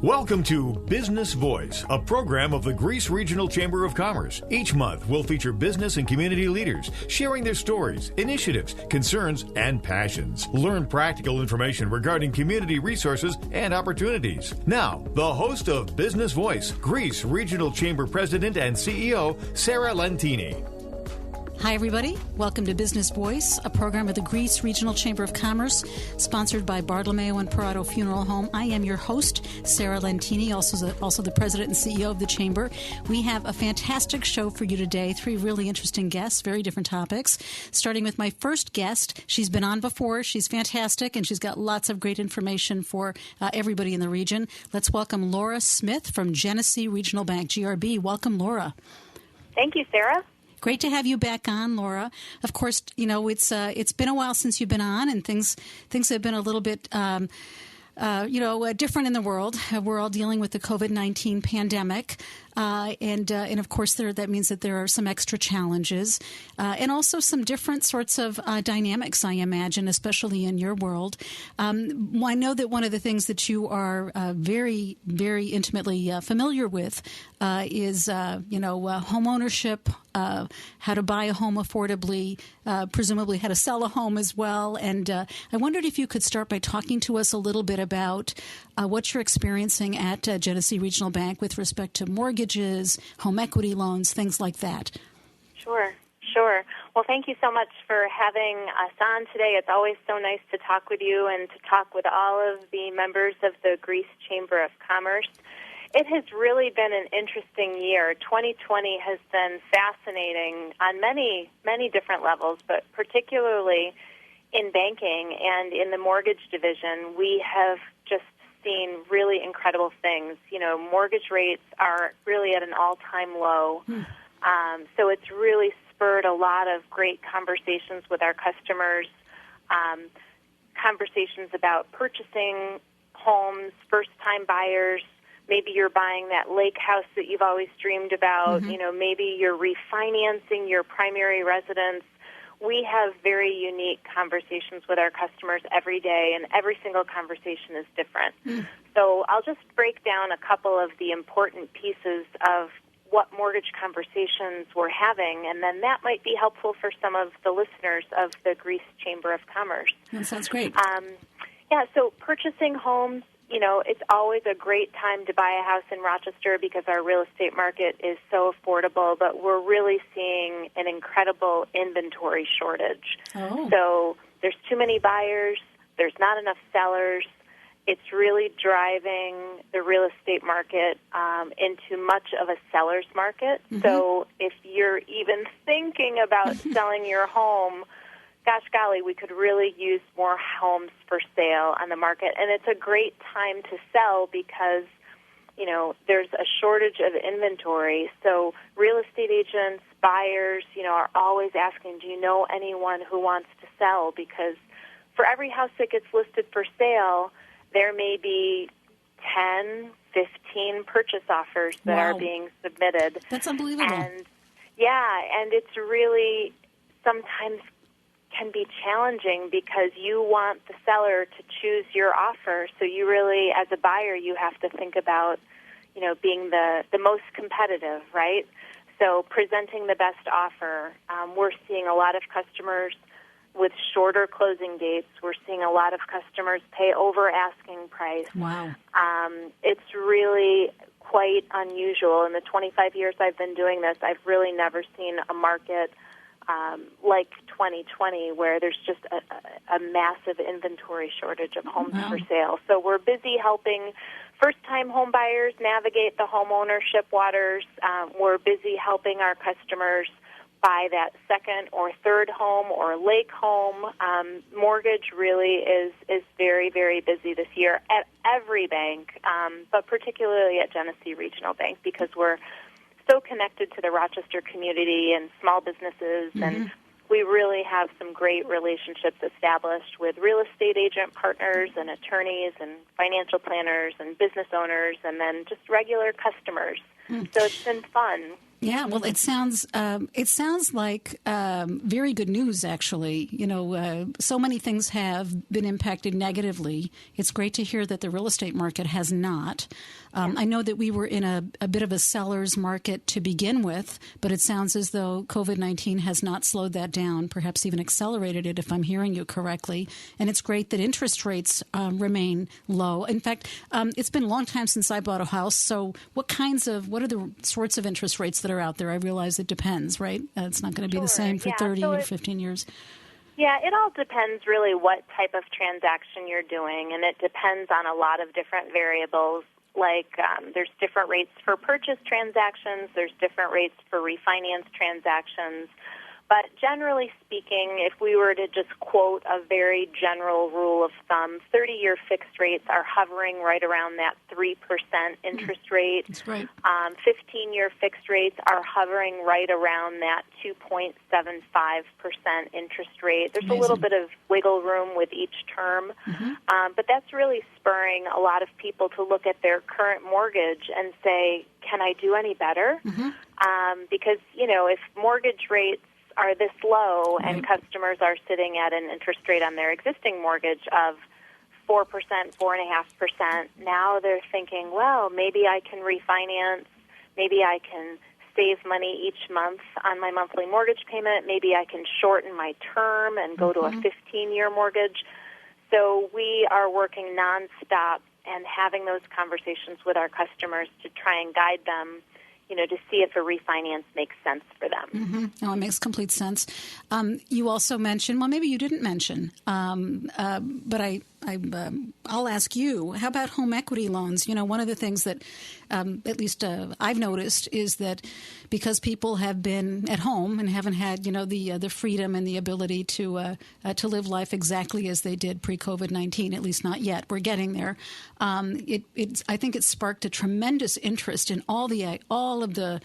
Welcome to Business Voice, a program of the Greece Regional Chamber of Commerce. Each month, we'll feature business and community leaders sharing their stories, initiatives, concerns, and passions. Learn practical information regarding community resources and opportunities. Now, the host of Business Voice, Greece Regional Chamber President and CEO, Sarah Lentini. Hi, everybody. Welcome to Business Voice, a program of the Greece Regional Chamber of Commerce, sponsored by Bartolomeo and Perotto Funeral Home. I am your host, Sarah Lentini, also the president and CEO of the Chamber. We have a fantastic show for you today, 3 really interesting guests, very different topics. Starting with my first guest. She's been on before. She's fantastic, and she's got lots of great information for everybody in the region. Let's welcome Laura Smith from Genesee Regional Bank, GRB. Welcome, Laura. Thank you, Sarah. Great to have you back on, Laura. Of course, you know, it's been a while since you've been on, and things have been a little bit different in the world. We're all dealing with the COVID-19 pandemic. And of course, that means that there are some extra challenges and also some different sorts of dynamics, I imagine, especially in your world. I know that one of the things that you are very, very intimately familiar with is, home ownership, how to buy a home affordably, presumably how to sell a home as well. And I wondered if you could start by talking to us a little bit about what you're experiencing at Genesee Regional Bank with respect to mortgages, home equity loans, things like that. Sure. Well, thank you so much for having us on today. It's always so nice to talk with you and to talk with all of the members of the Greece Chamber of Commerce. It has really been an interesting year. 2020 has been fascinating on many, many different levels, but particularly in banking and in the mortgage division, we have just seen really incredible things. You know, mortgage rates are really at an all-time low. So it's really spurred a lot of great conversations with our customers, conversations about purchasing homes, first-time buyers. Maybe you're buying that lake house that you've always dreamed about. You know, maybe you're refinancing your primary residence. We have very unique conversations with our customers every day, and every single conversation is different. So I'll just break down a couple of the important pieces of what mortgage conversations we're having, and then that might be helpful for some of the listeners of the Greece Chamber of Commerce. That sounds great. So purchasing homes, you know, it's always a great time to buy a house in Rochester because our real estate market is so affordable, but we're really seeing an incredible inventory shortage. So there's too many buyers, there's not enough sellers. It's really driving the real estate market into much of a seller's market. So if you're even thinking about selling your home, gosh golly, we could really use more homes for sale on the market. And it's a great time to sell because, you know, there's a shortage of inventory. So real estate agents, buyers, you know, are always asking, do you know anyone who wants to sell? Because for every house that gets listed for sale, there may be 10, 15 purchase offers that are being submitted. That's unbelievable. And it's really sometimes can be challenging because you want the seller to choose your offer. So you really, as a buyer, you have to think about, you know, being the most competitive, right? So presenting the best offer. We're seeing a lot of customers with shorter closing dates. We're seeing a lot of customers pay over asking price. Wow. It's really quite unusual. In the 25 years I've been doing this, I've really never seen a market like 2020, where there's just a massive inventory shortage of homes for sale. So we're busy helping first-time home buyers navigate the home ownership waters. We're busy helping our customers buy that second or third home or lake home. Mortgage really is very, very busy this year at every bank, but particularly at Genesee Regional Bank because we're so connected to the Rochester community and small businesses, and we really have some great relationships established with real estate agent partners and attorneys and financial planners and business owners and then just regular customers. So it's been fun. Yeah, well, it sounds like very good news, actually. So many things have been impacted negatively. It's great to hear that the real estate market has not. I know that we were in a bit of a seller's market to begin with, but it sounds as though COVID-19 has not slowed that down, perhaps even accelerated it, if I'm hearing you correctly. And it's great that interest rates remain low. In fact, it's been a long time since I bought a house. So what are the sorts of interest rates that are out there? I realize it depends, right? It's not going to be the same for 30 or 15 years. Yeah, it all depends really what type of transaction you're doing, and it depends on a lot of different variables. Like there's different rates for purchase transactions, there's different rates for refinance transactions. But generally speaking, if we were to just quote a very general rule of thumb, 30-year fixed rates are hovering right around that 3% interest rate. That's right. 15-year fixed rates are hovering right around that 2.75% interest rate. There's Amazing. A little bit of wiggle room with each term, but that's really spurring a lot of people to look at their current mortgage and say, can I do any better? Because, if mortgage rates are this low and customers are sitting at an interest rate on their existing mortgage of 4%, 4.5%, now they're thinking, well, maybe I can refinance, maybe I can save money each month on my monthly mortgage payment, maybe I can shorten my term and go to a 15-year mortgage. So we are working nonstop and having those conversations with our customers to try and guide them, to see if a refinance makes sense for them. No, it makes complete sense. You also mentioned, well, maybe you didn't mention, but I'll ask you, how about home equity loans? One of the things that at least I've noticed is that because people have been at home and haven't had, the freedom and the ability to live life exactly as they did pre-COVID-19, at least not yet. We're getting there. I think it sparked a tremendous interest in all of the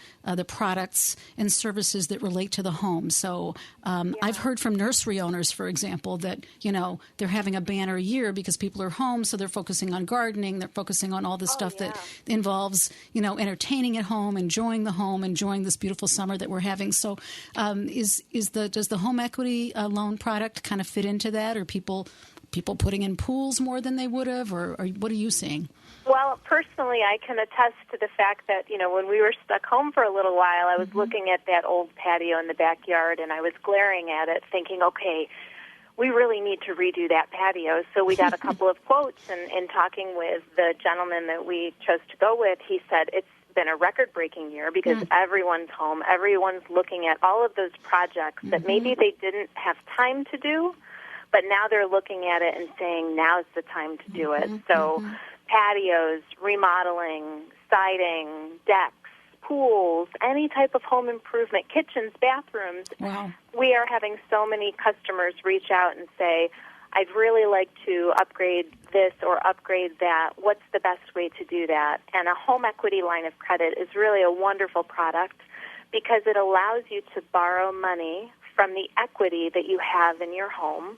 products and services that relate to the home. So I've heard from nursery owners, for example, that, they're having a banner year because people are home, so they're focusing on gardening, they're focusing on all the stuff that involves, entertaining at home, enjoying the home, enjoying this beautiful summer that we're having. So does the home equity loan product kind of fit into that? Or people putting in pools more than they would have, or what are you seeing? Well, personally, I can attest to the fact that, when we were stuck home for a little while, I was looking at that old patio in the backyard, and I was glaring at it thinking, okay, we really need to redo that patio. So we got a couple of quotes, and in talking with the gentleman that we chose to go with, he said it's been a record-breaking year because everyone's home, everyone's looking at all of those projects that maybe they didn't have time to do, but now they're looking at it and saying, now's the time to do it. So patios, remodeling, siding, decks, pools, any type of home improvement, kitchens, bathrooms. Wow. We are having so many customers reach out and say, I'd really like to upgrade this or upgrade that. What's the best way to do that? And a home equity line of credit is really a wonderful product because it allows you to borrow money from the equity that you have in your home.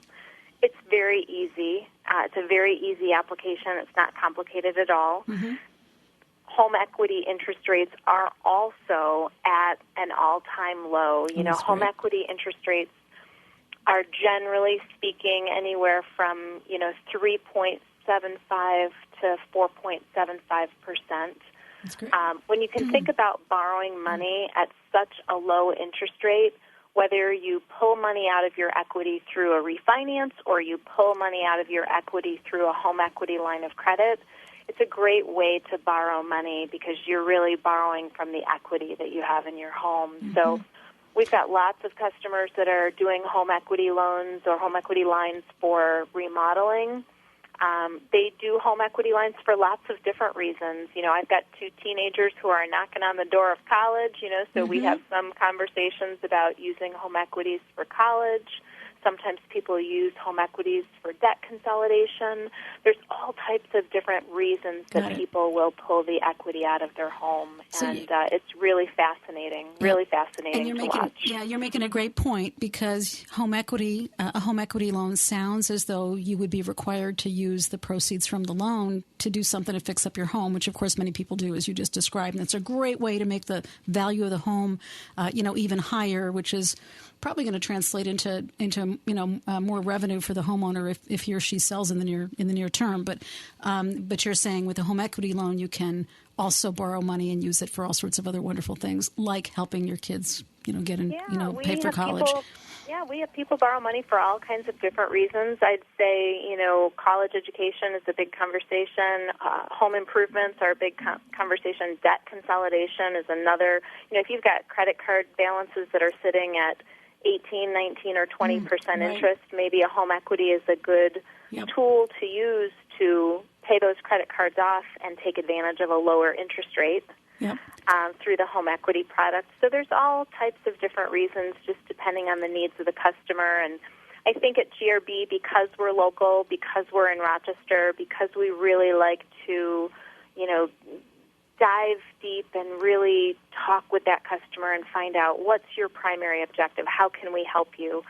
It's very easy. It's a very easy application. It's not complicated at all. Home equity interest rates are also at an all-time low. Home equity interest rates are generally speaking anywhere from, 3.75 to 4.75%. That's great. When you can think about borrowing money at such a low interest rate, whether you pull money out of your equity through a refinance or you pull money out of your equity through a home equity line of credit, it's a great way to borrow money because you're really borrowing from the equity that you have in your home. So we've got lots of customers that are doing home equity loans or home equity lines for remodeling. They do home equity lines for lots of different reasons. I've got 2 teenagers who are knocking on the door of college, so we have some conversations about using home equities for college. Sometimes people use home equities for debt consolidation. There's all types of different reasons that people will pull the equity out of their home, and it's really fascinating, to watch. Yeah, you're making a great point, because a home equity loan sounds as though you would be required to use the proceeds from the loan to do something to fix up your home, which of course many people do, as you just described. And it's a great way to make the value of the home, even higher, which is probably going to translate into more revenue for the homeowner if he or she sells in the near term. But you're saying with a home equity loan, you can also borrow money and use it for all sorts of other wonderful things, like helping your kids, pay for college. We have people borrow money for all kinds of different reasons. I'd say, college education is a big conversation. Home improvements are a big conversation. Debt consolidation is another. If you've got credit card balances that are sitting at 18, 19, or 20% interest, maybe a home equity is a good tool to use to pay those credit cards off and take advantage of a lower interest rate. Through the home equity product. So there's all types of different reasons, just depending on the needs of the customer. And I think at GRB, because we're local, because we're in Rochester, because we really like to, dive deep and really talk with that customer and find out what's your primary objective, how can we help you,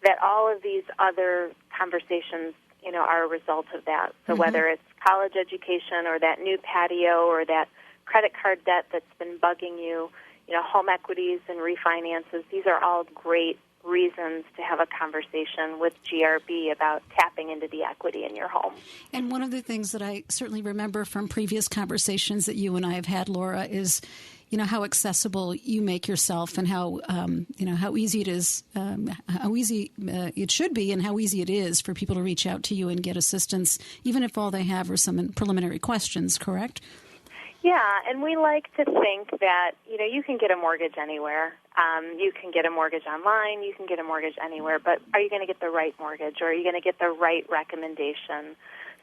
that all of these other conversations, are a result of that. So whether it's college education or that new patio or that credit card debt that's been bugging you, home equities and refinances, these are all great reasons to have a conversation with GRB about tapping into the equity in your home. And one of the things that I certainly remember from previous conversations that you and I have had, Laura, is how accessible you make yourself, and how how easy it is, how easy it should be, and how easy it is for people to reach out to you and get assistance, even if all they have are some preliminary questions. Correct? Yeah, and we like to think that, you can get a mortgage anywhere. You can get a mortgage online. You can get a mortgage anywhere. But are you going to get the right mortgage, or are you going to get the right recommendation?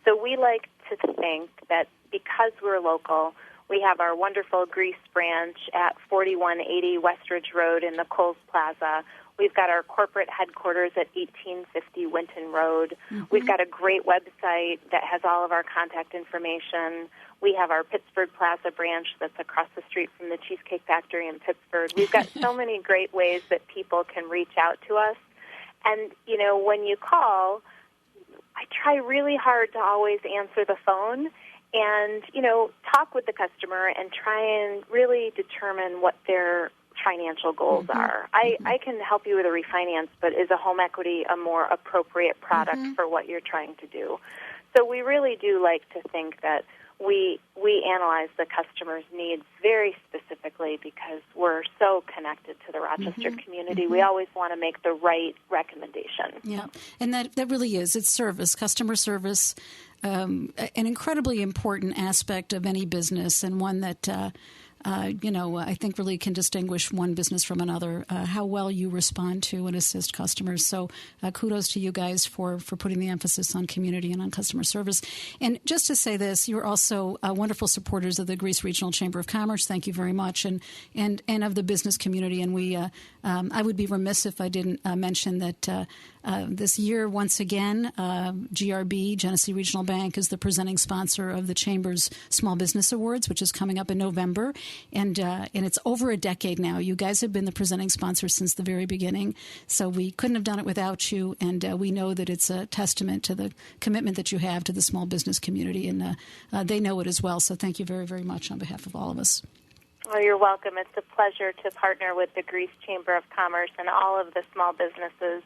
So we like to think that because we're local, we have our wonderful Greece branch at 4180 Westridge Road in the Kohl's Plaza. We've got our corporate headquarters at 1850 Winton Road. We've got a great website that has all of our contact information. We have our Pittsburgh Plaza branch that's across the street from the Cheesecake Factory in Pittsburgh. We've got so many great ways that people can reach out to us. And, when you call, I try really hard to always answer the phone and, talk with the customer and try and really determine what their financial goals are. I can help you with a refinance, but is a home equity a more appropriate product for what you're trying to do? So we really do like to think that we analyze the customer's needs very specifically, because we're so connected to the Rochester community. We always want to make the right recommendation. Yeah, and that really is. It's service, customer service, an incredibly important aspect of any business, and one that I think really can distinguish one business from another, how well you respond to and assist customers. So kudos to you guys for putting the emphasis on community and on customer service. And just to say this, you're also wonderful supporters of the Greece Regional Chamber of Commerce. Thank you very much. And of the business community. And we, I would be remiss if I didn't mention that this year, once again, GRB, Genesee Regional Bank, is the presenting sponsor of the Chamber's Small Business Awards, which is coming up in November. And it's over a decade now. You guys have been the presenting sponsor since the very beginning. So we couldn't have done it without you. And we know that it's a testament to the commitment that you have to the small business community. And they know it as well. So thank you very, very much on behalf of all of us. Well, you're welcome. It's a pleasure to partner with the Greece Chamber of Commerce and all of the small businesses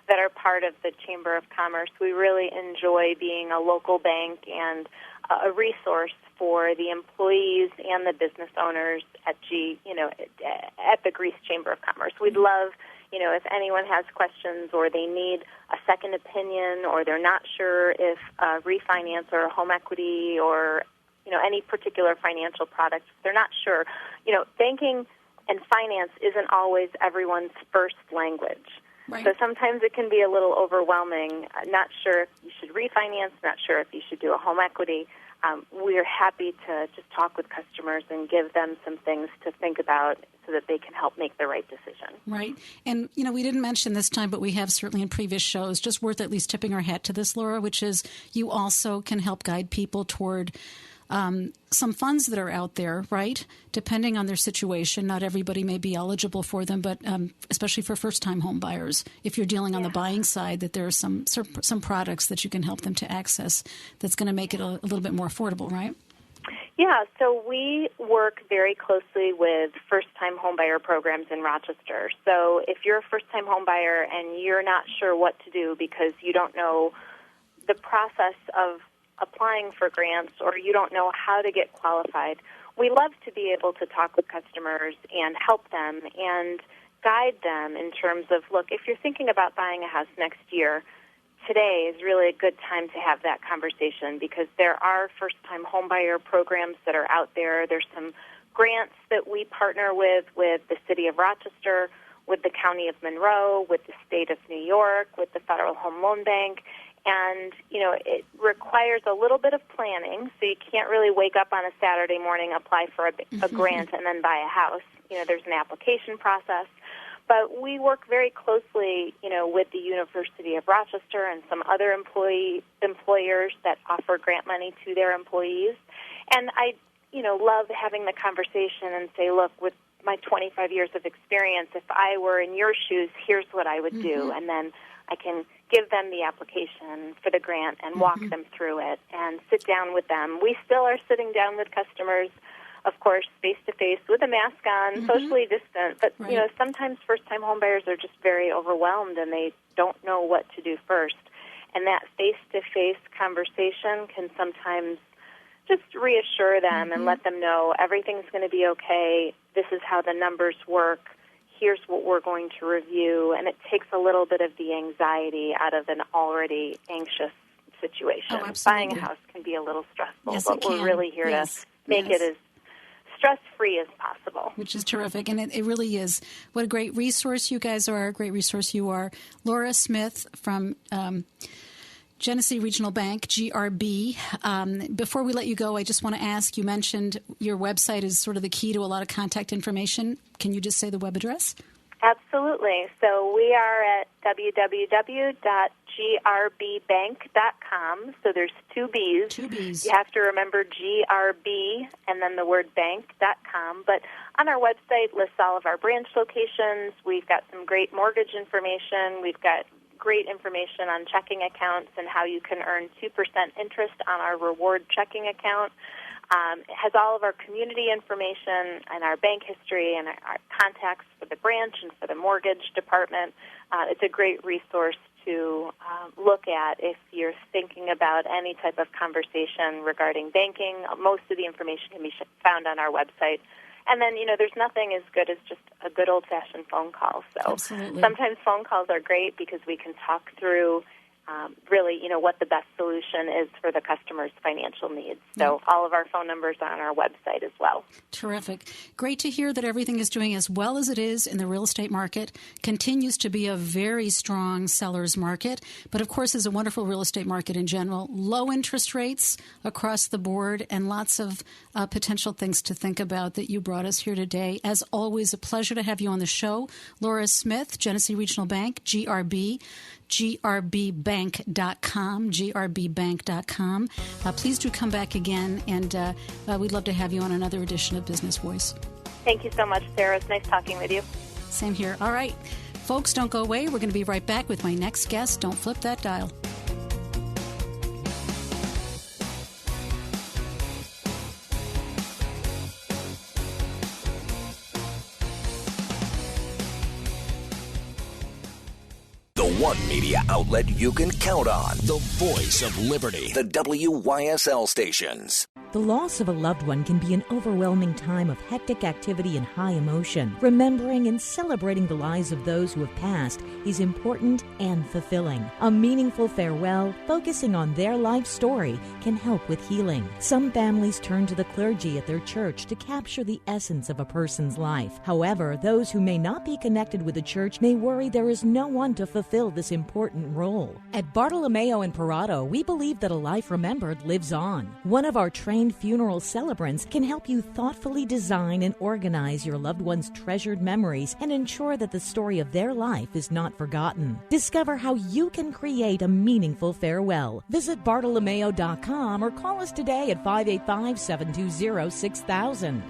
that are part of the Chamber of Commerce. We really enjoy being a local bank and a resource for the employees and the business owners at the Greece Chamber of Commerce. We'd love, if anyone has questions or they need a second opinion or they're not sure if a refinance or a home equity or any particular financial product, they're not sure. Banking and finance isn't always everyone's first language. Right. So sometimes it can be a little overwhelming. Not sure if you should refinance, not sure if you should do a home equity. we're happy to just talk with customers and give them some things to think about so that they can help make the right decision. Right. And, we didn't mention this time, but we have certainly in previous shows, just worth at least tipping our hat to this, Laura, which is you also can help guide people toward some funds that are out there, right? Depending on their situation, not everybody may be eligible for them, but especially for first-time home buyers, if you're dealing on the buying side, that there are some products that you can help them to access that's going to make it a little bit more affordable, right? Yeah, so we work very closely with first-time homebuyer programs in Rochester. So if you're a first-time homebuyer and you're not sure what to do because you don't know the process of applying for grants or you don't know how to get qualified, we love to be able to talk with customers and help them and guide them in terms of, look, if you're thinking about buying a house next year, today is really a good time to have that conversation because there are first-time homebuyer programs that are out there. There's some grants that we partner with the City of Rochester, with the County of Monroe, with the State of New York, with the Federal Home Loan Bank. And, it requires a little bit of planning, so you can't really wake up on a Saturday morning, apply for a grant, and then buy a house. There's an application process. But we work very closely, with the University of Rochester and some other employers that offer grant money to their employees. And I, love having the conversation and say, look, with my 25 years of experience, if I were in your shoes, here's what I would do. And then I can give them the application for the grant and walk them through it and sit down with them. We still are sitting down with customers, of course, face-to-face with a mask on, socially distant. But, sometimes first-time homebuyers are just very overwhelmed and they don't know what to do first. And that face-to-face conversation can sometimes just reassure them and let them know everything's going to be okay. This is how the numbers work. Here's what we're going to review, and it takes a little bit of the anxiety out of an already anxious situation. Buying a house can be a little stressful, but we're really here to make it as stress-free as possible. Which is terrific, and it really is. What a great resource you guys are, a great resource you are. Laura Smith from Genesee Regional Bank, GRB. Before we let you go, I just want to ask, you mentioned your website is sort of the key to a lot of contact information. Can you just say the web address? Absolutely. So we are at www.grbbank.com. So there's two B's. Two B's. You have to remember GRB and then the word bank.com. But on our website lists all of our branch locations. We've got some great mortgage information. We've got great information on checking accounts and how you can earn 2% interest on our reward checking account. It has all of our community information and our bank history and our contacts for the branch and for the mortgage department. It's a great resource to look at if you're thinking about any type of conversation regarding banking. Most of the information can be found on our website. And then, there's nothing as good as just a good old-fashioned phone call. So sometimes phone calls are great because we can talk through really, what the best solution is for the customer's financial needs. So all of our phone numbers are on our website as well. Terrific. Great to hear that everything is doing as well as it is in the real estate market. Continues to be a very strong seller's market, but of course is a wonderful real estate market in general. Low interest rates across the board and lots of potential things to think about that you brought us here today. As always, a pleasure to have you on the show. Laura Smith, Genesee Regional Bank, GRB. GRBbank.com, GRBbank.com. Please do come back again, and we'd love to have you on another edition of Business Voice. Thank you so much, Sarah. It's nice talking with you. Same here. All right. Folks, don't go away. We're going to be right back with my next guest. Don't flip that dial. One media outlet you can count on. The voice of liberty. The WYSL stations. The loss of a loved one can be an overwhelming time of hectic activity and high emotion. Remembering and celebrating the lives of those who have passed is important and fulfilling. A meaningful farewell, focusing on their life story, can help with healing. Some families turn to the clergy at their church to capture the essence of a person's life. However, those who may not be connected with the church may worry there is no one to fulfill this important role. At Bartolomeo and Perotto, we believe that a life remembered lives on. One of our trained funeral celebrants can help you thoughtfully design and organize your loved one's treasured memories and ensure that the story of their life is not forgotten. Discover how you can create a meaningful farewell. Visit Bartolomeo.com or call us today at 585-720-6000.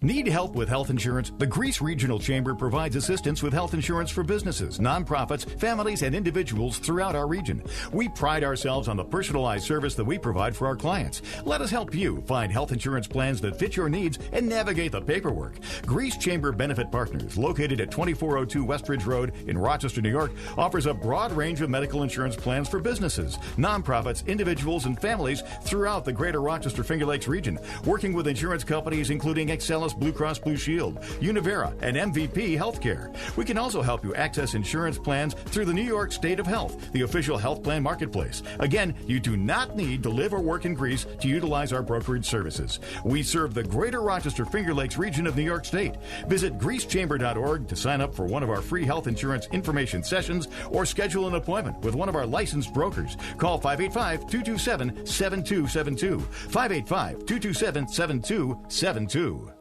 Need help with health insurance? The Greece Regional Chamber provides assistance with health insurance for businesses, nonprofits, families, and individuals throughout our region. We pride ourselves on the personalized service that we provide for our clients. Let us help you find health insurance plans that fit your needs and navigate the paperwork. Greece Chamber Benefit Partners, located at 2402 Westridge Road in Rochester, New York, offers a broad range of medical insurance plans for businesses, nonprofits, individuals, and families throughout the greater Rochester Finger Lakes region, working with insurance companies including Excellus Blue Cross Blue Shield, Univera, and MVP Healthcare. We can also help you access insurance plans through the New York State of Health, the official health plan marketplace. Again, you do not need to live or work in Greece to utilize our brokerage services. We serve the greater Rochester Finger Lakes region of New York State. Visit greecechamber.org to sign up for one of our free health insurance information sessions or schedule an appointment with one of our licensed brokers. Call 585-227-7272. 585-227-7272.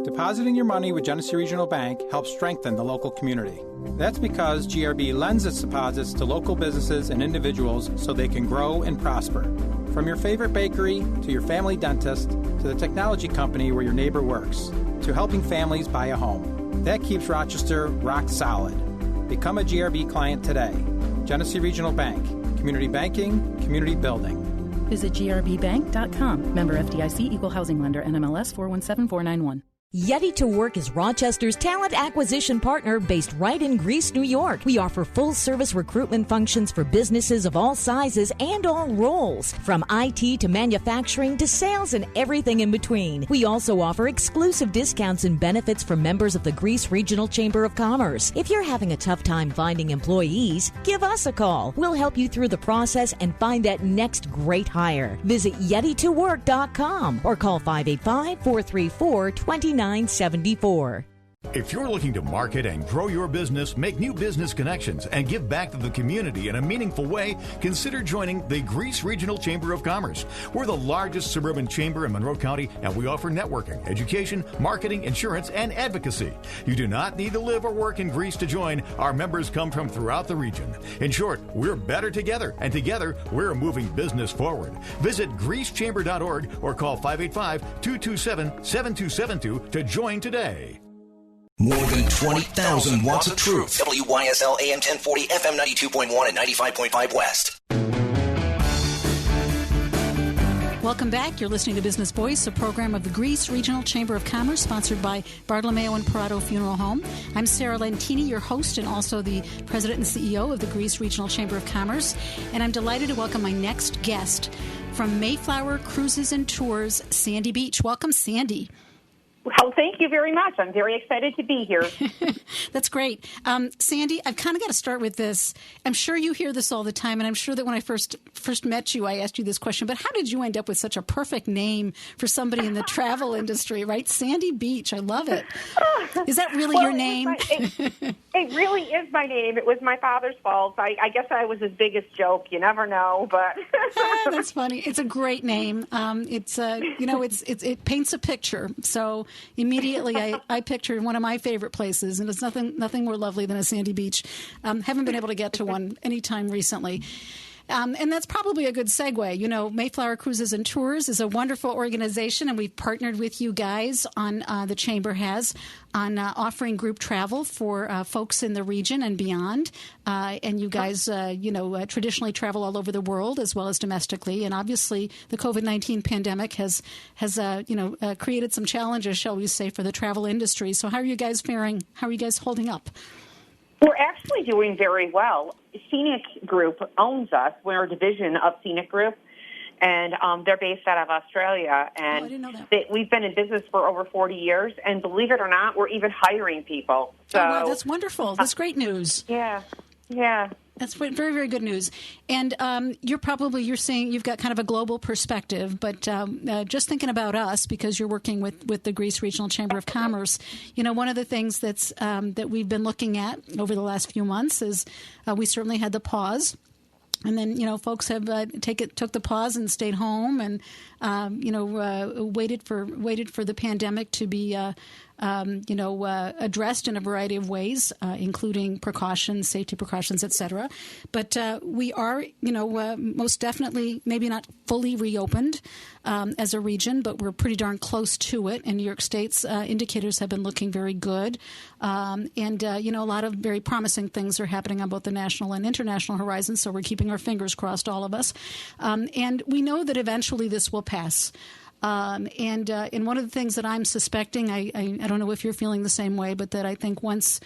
Depositing your money with Genesee Regional Bank helps strengthen the local community. That's because GRB lends its deposits to local businesses and individuals so they can grow and prosper. From your favorite bakery to your family dentist to the technology company where your neighbor works to helping families buy a home. That keeps Rochester rock solid. Become a GRB client today. Genesee Regional Bank. Community banking, community building. Visit grbbank.com. Member FDIC, Equal Housing Lender, NMLS 417491. Yeti to Work is Rochester's talent acquisition partner based right in Greece, New York. We offer full-service recruitment functions for businesses of all sizes and all roles, from IT to manufacturing to sales and everything in between. We also offer exclusive discounts and benefits for members of the Greece Regional Chamber of Commerce. If you're having a tough time finding employees, give us a call. We'll help you through the process and find that next great hire. Visit YetiToWork.com or call 585-434-2974. If you're looking to market and grow your business, make new business connections, and give back to the community in a meaningful way, consider joining the Greece Regional Chamber of Commerce. We're the largest suburban chamber in Monroe County, and we offer networking, education, marketing, insurance, and advocacy. You do not need to live or work in Greece to join. Our members come from throughout the region. In short, we're better together, and together, we're moving business forward. Visit greecechamber.org or call 585-227-7272 to join today. More than 20,000 watts of truth. WYSL AM 1040, FM 92.1 and 95.5 West. Welcome back. You're listening to Business Voice, a program of the Greece Regional Chamber of Commerce, sponsored by Bartolomeo and Perotto Funeral Home. I'm Sarah Lentini, your host and also the president and CEO of the Greece Regional Chamber of Commerce. And I'm delighted to welcome my next guest from Mayflower Cruises and Tours, Sandy Beach. Welcome, Sandy. Well, thank you very much. I'm very excited to be here. That's great. Sandy, I've kind of got to start with this. I'm sure you hear this all the time, and I'm sure that when I first met you, I asked you this question, but how did you end up with such a perfect name for somebody in the travel industry, right? Sandy Beach. I love it. Is that really your name? It really is my name. It was my father's fault. I guess I was his biggest joke. You never know, but that's funny. It's a great name. It paints a picture. So immediately I pictured one of my favorite places, and it's nothing more lovely than a sandy beach. Haven't been able to get to one anytime recently. And that's probably a good segue. You know, Mayflower Cruises and Tours is a wonderful organization, and we've partnered with you guys on the Chamber has on offering group travel for folks in the region and beyond. And you guys, traditionally travel all over the world as well as domestically. And obviously, the COVID-19 pandemic has created some challenges, shall we say, for the travel industry. So how are you guys faring? How are you guys holding up? We're actually doing very well. Scenic Group owns us. We're a division of Scenic Group. And they're based out of Australia. And I didn't know that. We've been in business for over 40 years. And believe it or not, we're even hiring people. So, wow, that's wonderful. That's great news. Yeah. That's very, very good news. And you're saying you've got kind of a global perspective, but just thinking about us, because you're working with the Greece Regional Chamber of Commerce, one of the things that we've been looking at over the last few months is we certainly had the pause. And then, folks have took the pause and stayed home and, waited for the pandemic to be, addressed in a variety of ways, including precautions, safety precautions, et cetera. But we are, most definitely maybe not fully reopened as a region, but we're pretty darn close to it. And New York State's indicators have been looking very good. And a lot of very promising things are happening on both the national and international horizons. So we're keeping our fingers crossed, all of us. And we know that eventually this will pass. And one of the things that I'm suspecting, I don't know if you're feeling the same way, but that I think once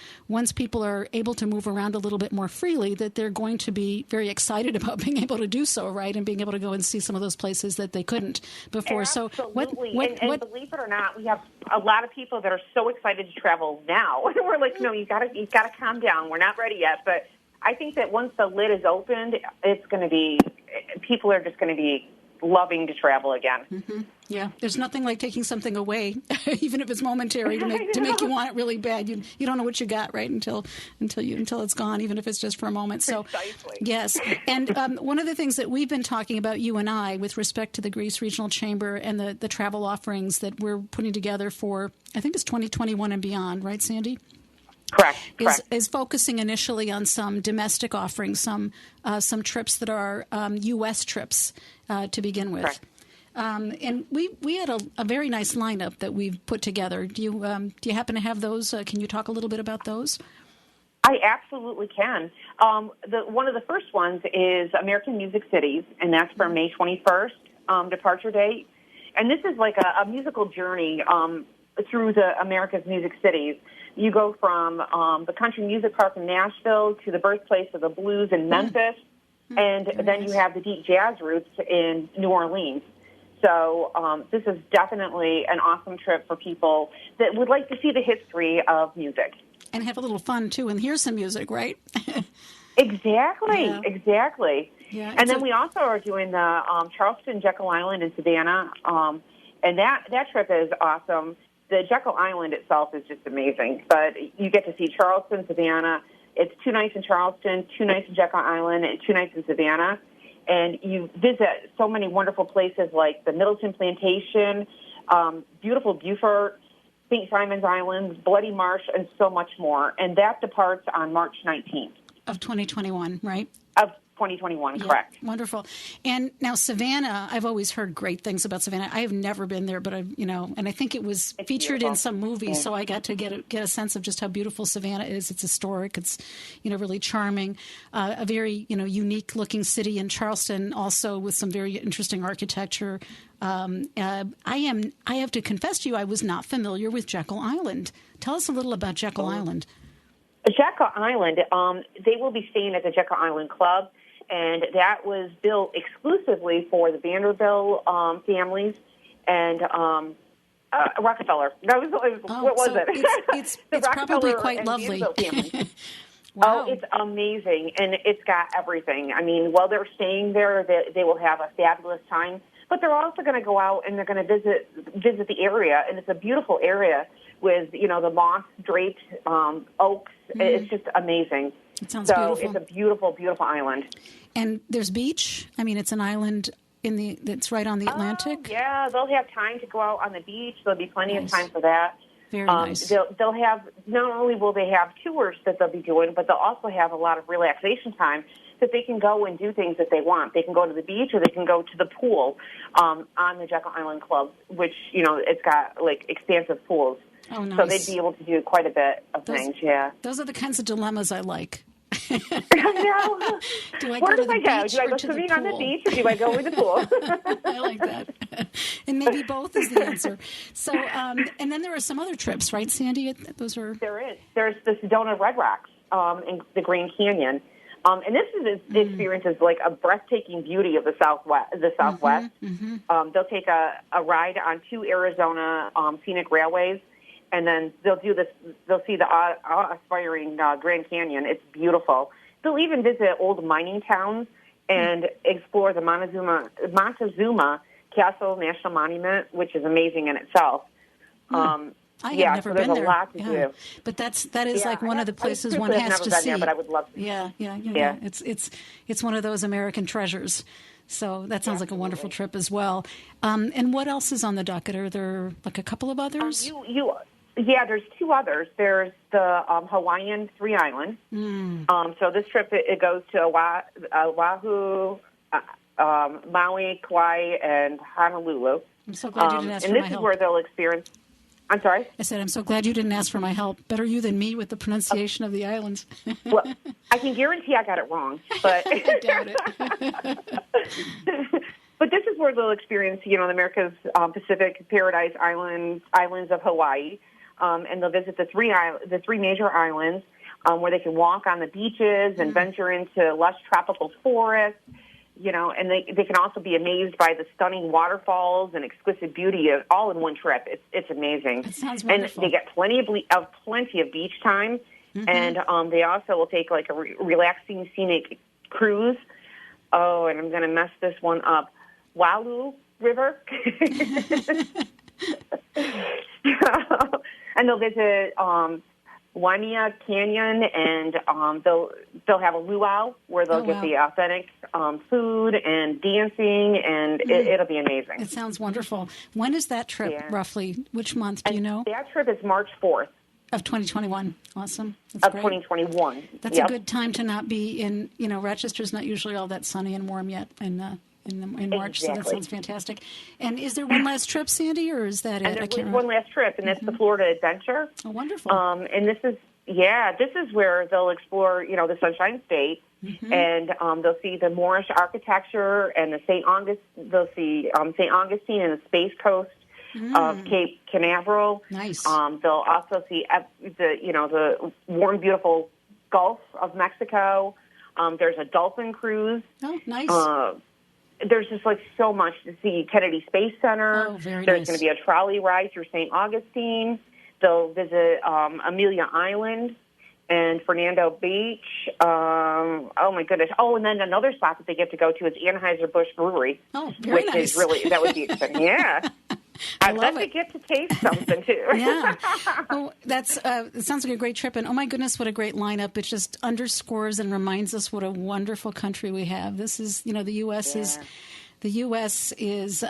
people are able to move around a little bit more freely, that they're going to be very excited about being able to do so, right? And being able to go and see some of those places that they couldn't before. Absolutely. So what believe it or not, we have a lot of people that are so excited to travel now. We're like, no, you gotta calm down. We're not ready yet. But I think that once the lid is opened, people are just going to be loving to travel again. Mm-hmm. Yeah, there's nothing like taking something away, even if it's momentary, to make you want it really bad. You don't know what you got, right, until it's gone, even if it's just for a moment. So, precisely. Yes, and one of the things that we've been talking about, you and I, with respect to the Greece Regional Chamber and the travel offerings that we're putting together for, I think it's 2021 and beyond, right, Sandy? Correct. Is focusing initially on some domestic offerings, some trips that are U.S. trips to begin with. Correct. And we had a very nice lineup that we've put together. Do you happen to have those? Can you talk a little bit about those? I absolutely can. One of the first ones is American Music Cities, and that's for May 21st departure date. And this is like a musical journey through the America's Music Cities. You go from the Country Music Park in Nashville to the birthplace of the blues in Memphis, and then you have the deep jazz roots in New Orleans. So this is definitely an awesome trip for people that would like to see the history of music. And have a little fun, too, and hear some music, right? Exactly. Yeah, and then we also are doing the Charleston, Jekyll Island, and Savannah, and that trip is awesome. The Jekyll Island itself is just amazing, but you get to see Charleston, Savannah. It's 2 nights in Charleston, 2 nights in Jekyll Island, and 2 nights in Savannah. And you visit so many wonderful places like the Middleton Plantation, beautiful Beaufort, St. Simon's Islands, Bloody Marsh, and so much more. And that departs on March 19th. Of 2021, right? Of 2021, correct. Wonderful. And now Savannah, I've always heard great things about Savannah. I have never been there, but and I think it's featured beautiful. in some movies, so I got to get a sense of just how beautiful Savannah is. It's historic. It's really charming. A very unique looking city in Charleston, also with some very interesting architecture. I have to confess to you, I was not familiar with Jekyll Island. Tell us a little about Jekyll Island. Jekyll Island, they will be staying at the Jekyll Island Club. And that was built exclusively for the Vanderbilt families and Rockefeller. What was it? It's probably quite lovely. Wow. Oh, it's amazing, and it's got everything. I mean, while they're staying there, they will have a fabulous time. But they're also going to go out and they're going to visit the area, and it's a beautiful area with the moss draped oaks. Mm-hmm. It's just amazing. It sounds beautiful. It's a beautiful, beautiful island. And there's beach. I mean, it's an island that's right on the Atlantic. Yeah, they'll have time to go out on the beach. There'll be plenty of time for that. Very nice. They'll have, not only will they have tours that they'll be doing, but they'll also have a lot of relaxation time that they can go and do things that they want. They can go to the beach or they can go to the pool on the Jekyll Island Club, which, it's got, expansive pools. Oh, nice. So they'd be able to do quite a bit of things, yeah. Those are the kinds of dilemmas I like. I know. Where do I go? Do I go swimming on the beach or do I go in the pool? I like that. And maybe both is the answer. So, and then there are some other trips, right, Sandy? There is. There's the Sedona Red Rocks in the Grand Canyon. And this is the experience is like a breathtaking beauty of the Southwest. They'll take a ride on 2 Arizona scenic railways, and then they'll see the awe-inspiring Grand Canyon. It's beautiful. They'll even visit old mining towns and explore the Montezuma Castle National Monument, which is amazing in itself. I have never been there. There's a lot to do. But that is like one of the places one has to see. There, but I would love to. Yeah. It's one of those American treasures. So that sounds like a wonderful trip as well. And what else is on the docket? Are there like a couple of others? There's 2 others. There's the Hawaiian 3 Islands. So this trip, it goes to Oahu, Maui, Kauai, and Honolulu. I'm so glad you didn't ask for my help. And this is where they'll experience... I'm sorry? I said, I'm so glad you didn't ask for my help. Better you than me with the pronunciation of the islands. Well, I can guarantee I got it wrong, but... I doubt it. But this is where they'll experience, America's Pacific Paradise Islands of Hawaii. And they'll visit the 3 major islands where they can walk on the beaches and venture into lush tropical forests. And they can also be amazed by the stunning waterfalls and exquisite beauty all in one trip. It's amazing. It sounds wonderful. And they get plenty of beach time, and they also will take like a relaxing scenic cruise. Oh, and I'm going to mess this one up. Walu River. And they'll visit Waimea Canyon, and they'll have a luau where they'll get the authentic food and dancing, and it'll be amazing. It sounds wonderful. When is that trip, roughly? Which month, do you know? That trip is March 4th. Of 2021. Awesome. That's great. 2021. That's a good time to not be in, Rochester's not usually all that sunny and warm yet in March, so that sounds fantastic. And is there one last trip, Sandy, or is that it? I can't remember. One last trip, and that's the Florida Adventure. Oh, wonderful. And this is where they'll explore, the Sunshine State, and they'll see the Moorish architecture and the St. They'll see St. Augustine and the Space Coast of Cape Canaveral. Nice. They'll also see the warm, beautiful Gulf of Mexico. There's a dolphin cruise. Oh, nice. There's just like so much to see. Kennedy Space Center. Oh, very There's nice. going to be a trolley ride through St. Augustine. They'll visit Amelia Island and Fernando Beach. Oh my goodness! Oh, and then another spot that they get to go to is Anheuser-Busch Brewery. Oh, very nice. Is really that would be exciting. Yeah. I love it. They get to taste something too. Yeah. Well, it sounds like a great trip, and oh my goodness, what a great lineup! It just underscores and reminds us what a wonderful country we have. This is, the U.S. is. The U.S. is,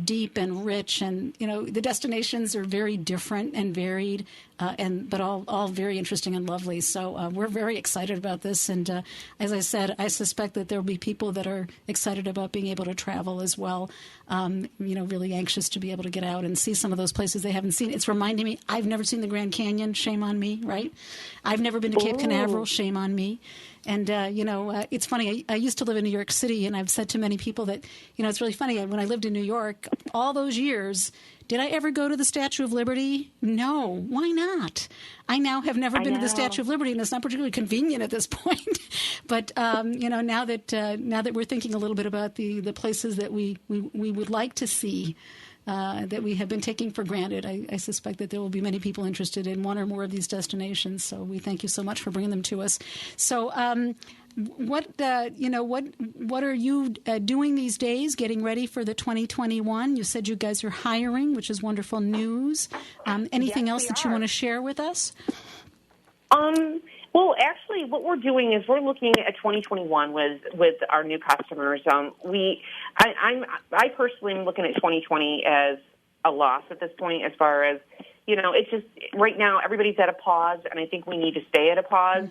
deep and rich, and, the destinations are very different and varied, but all very interesting and lovely. So we're very excited about this. And as I said, I suspect that there will be people that are excited about being able to travel as well, really anxious to be able to get out and see some of those places they haven't seen. It's reminding me, I've never seen the Grand Canyon. Shame on me, right? I've never been to Cape Canaveral. Shame on me. And, it's funny. I used to live in New York City, and I've said to many people that, it's really funny. When I lived in New York, all those years, did I ever go to the Statue of Liberty? No. Why not? I now have never been to the Statue of Liberty, and it's not particularly convenient at this point. But, now that we're thinking a little bit about the places that we would like to see, that we have been taking for granted, I suspect that there will be many people interested in one or more of these destinations. So we thank you so much for bringing them to us. So, what are you doing these days? Getting ready for the 2021? You said you guys are hiring, which is wonderful news. Anything else that you want to share with us? Well, actually, what we're doing is we're looking at 2021 with our new customers. I personally am looking at 2020 as a loss at this point, as far as, it's just right now everybody's at a pause, and I think we need to stay at a pause.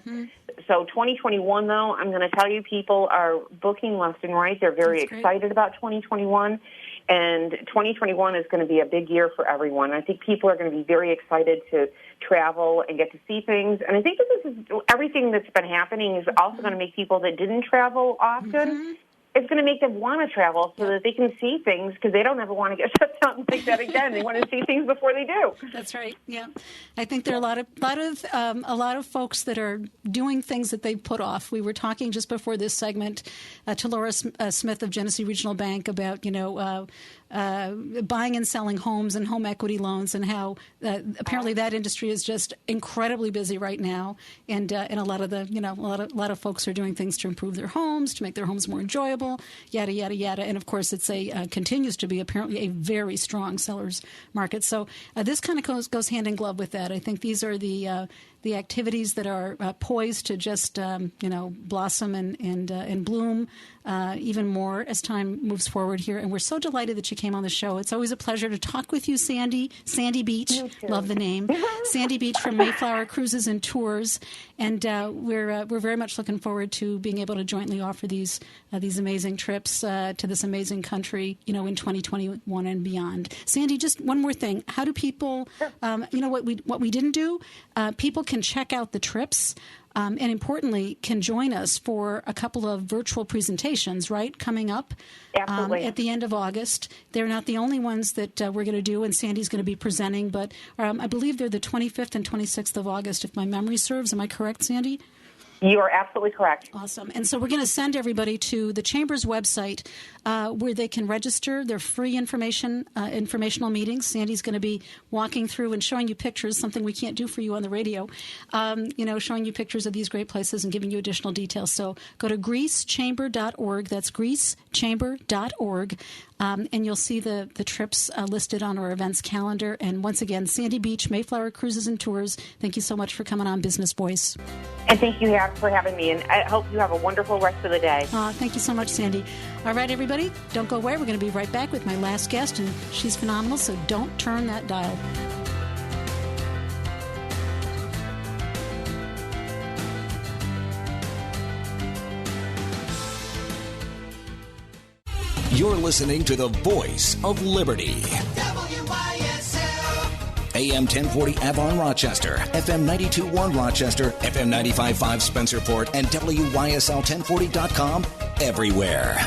So 2021, though, I'm going to tell you, people are booking left and right. They're very excited about 2021. And 2021 is going to be a big year for everyone. I think people are going to be very excited to travel and get to see things. And I think that everything that's been happening is also going to make people that didn't travel often it's going to make them want to travel so that they can see things, because they don't ever want to get shut down like that again. They want to see things before they do. That's right. Yeah, I think there are a lot of folks that are doing things that they've put off. We were talking just before this segment to Laura Smith of Genesee Regional Bank about buying and selling homes and home equity loans, and how apparently that industry is just incredibly busy right now, and a lot of a lot of folks are doing things to improve their homes, to make their homes more enjoyable, yada yada yada. And of course, it's continues to be apparently a very strong sellers market. So this kind of goes hand in glove with that. I think these are the activities that are poised to just blossom and bloom even more as time moves forward here. And we're so delighted that you came on the show. It's always a pleasure to talk with you, Sandy Beach. Love the name. Sandy Beach from Mayflower Cruises and Tours. And we're very much looking forward to being able to jointly offer these amazing trips to this amazing country, in 2021 and beyond. Sandy, just one more thing. How do people, what we didn't do, people can check out the trips and importantly can join us for a couple of virtual presentations, right, coming up at the end of August. They're not the only ones that we're going to do, and Sandy's going to be presenting, but I believe they're the 25th and 26th of August, if my memory serves. Am I correct, Sandy? You are absolutely correct. Awesome. And so we're going to send everybody to the Chamber's website where they can register their free informational meetings. Sandy's going to be walking through and showing you pictures, something we can't do for you on the radio, showing you pictures of these great places and giving you additional details. So go to greasechamber.org. That's greasechamber.org. And you'll see the trips listed on our events calendar. And once again, Sandy Beach, Mayflower Cruises and Tours, thank you so much for coming on Business Voice. And thank you for having me. And I hope you have a wonderful rest of the day. Thank you so much, Sandy. All right, everybody, don't go away. We're going to be right back with my last guest, and she's phenomenal, so don't turn that dial. You're listening to the voice of liberty. WYSL. AM 1040 Avon, Rochester, FM 92.1 Rochester, FM 95.5 Spencerport, and WYSL1040.com everywhere.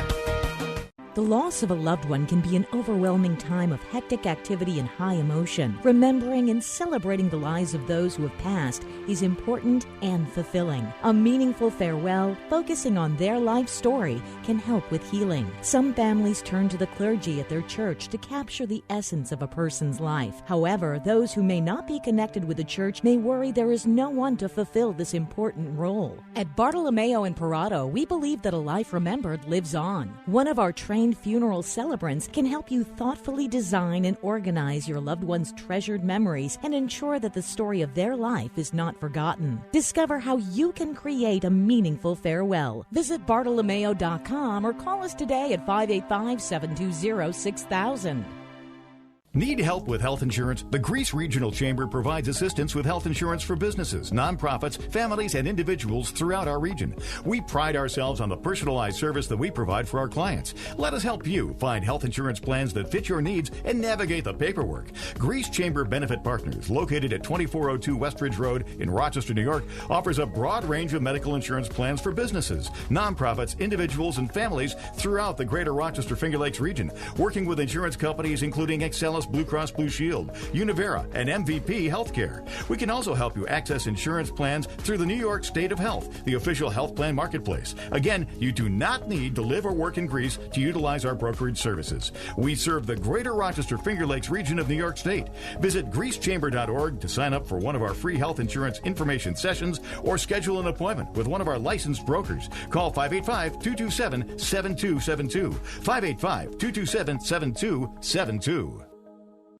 The loss of a loved one can be an overwhelming time of hectic activity and high emotion. Remembering and celebrating the lives of those who have passed is important and fulfilling. A meaningful farewell, focusing on their life story, can help with healing. Some families turn to the clergy at their church to capture the essence of a person's life. However, those who may not be connected with the church may worry there is no one to fulfill this important role. At Bartolomeo in Perotto, we believe that a life remembered lives on. One of our trained funeral celebrants can help you thoughtfully design and organize your loved one's treasured memories and ensure that the story of their life is not forgotten. Discover how you can create a meaningful farewell. Visit Bartolomeo.com or call us today at 585-720-6000. Need help with health insurance? The Greece Regional Chamber provides assistance with health insurance for businesses, nonprofits, families, and individuals throughout our region. We pride ourselves on the personalized service that we provide for our clients. Let us help you find health insurance plans that fit your needs and navigate the paperwork. Greece Chamber Benefit Partners, located at 2402 Westridge Road in Rochester, New York, offers a broad range of medical insurance plans for businesses, nonprofits, individuals, and families throughout the greater Rochester Finger Lakes region, working with insurance companies including Excellus Blue Cross Blue Shield, Univera, and MVP Healthcare. We can also help you access insurance plans through the New York State of Health, the official health plan marketplace. Again, you do not need to live or work in Greece to utilize our brokerage services. We serve the greater Rochester Finger Lakes region of New York State. Visit greasechamber.org to sign up for one of our free health insurance information sessions or schedule an appointment with one of our licensed brokers. Call 585-227-7272. 585-227-7272.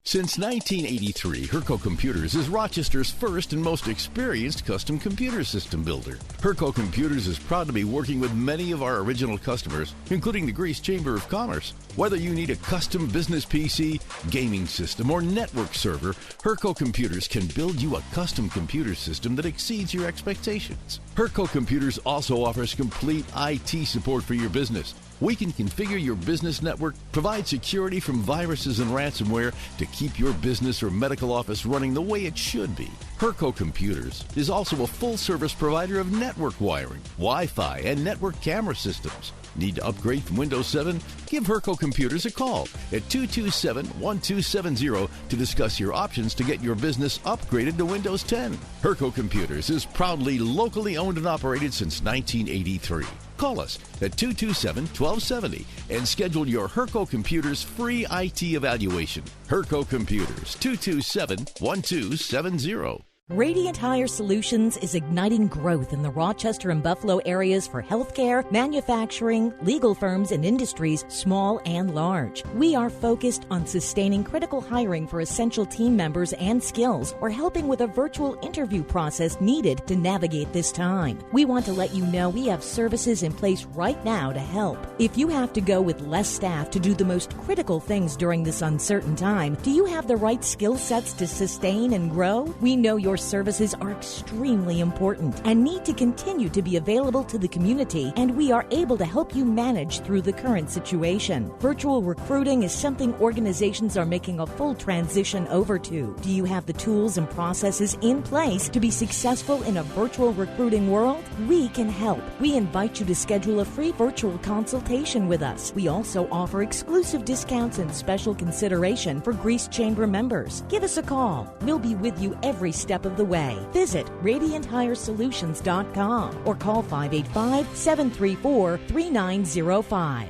Since 1983, Herco Computers is Rochester's first and most experienced custom computer system builder. Herco Computers is proud to be working with many of our original customers, including the Greece Chamber of Commerce. Whether you need a custom business PC, gaming system, or network server, Herco Computers can build you a custom computer system that exceeds your expectations. Herco Computers also offers complete IT support for your business. We can configure your business network, provide security from viruses and ransomware to keep your business or medical office running the way it should be. Herco Computers is also a full-service provider of network wiring, Wi-Fi, and network camera systems. Need to upgrade from Windows 7? Give Herco Computers a call at 227-1270 to discuss your options to get your business upgraded to Windows 10. Herco Computers is proudly locally owned and operated since 1983. Call us at 227-1270 and schedule your Herco Computers free IT evaluation. Herco Computers, 227-1270. RadiantHire Solutions is igniting growth in the Rochester and Buffalo areas for healthcare, manufacturing, legal firms, and industries, small and large. We are focused on sustaining critical hiring for essential team members and skills, or helping with a virtual interview process needed to navigate this time. We want to let you know we have services in place right now to help. If you have to go with less staff to do the most critical things during this uncertain time, do you have the right skill sets to sustain and grow? We know your services are extremely important and need to continue to be available to the community, and we are able to help you manage through the current situation. Virtual recruiting is something organizations are making a full transition over to. Do you have the tools and processes in place to be successful in a virtual recruiting world? We can help. We invite you to schedule a free virtual consultation with us. We also offer exclusive discounts and special consideration for Grease Chamber members. Give us a call. We'll be with you every step of the way. Visit RadiantHireSolutions.com or call 585-734-3905.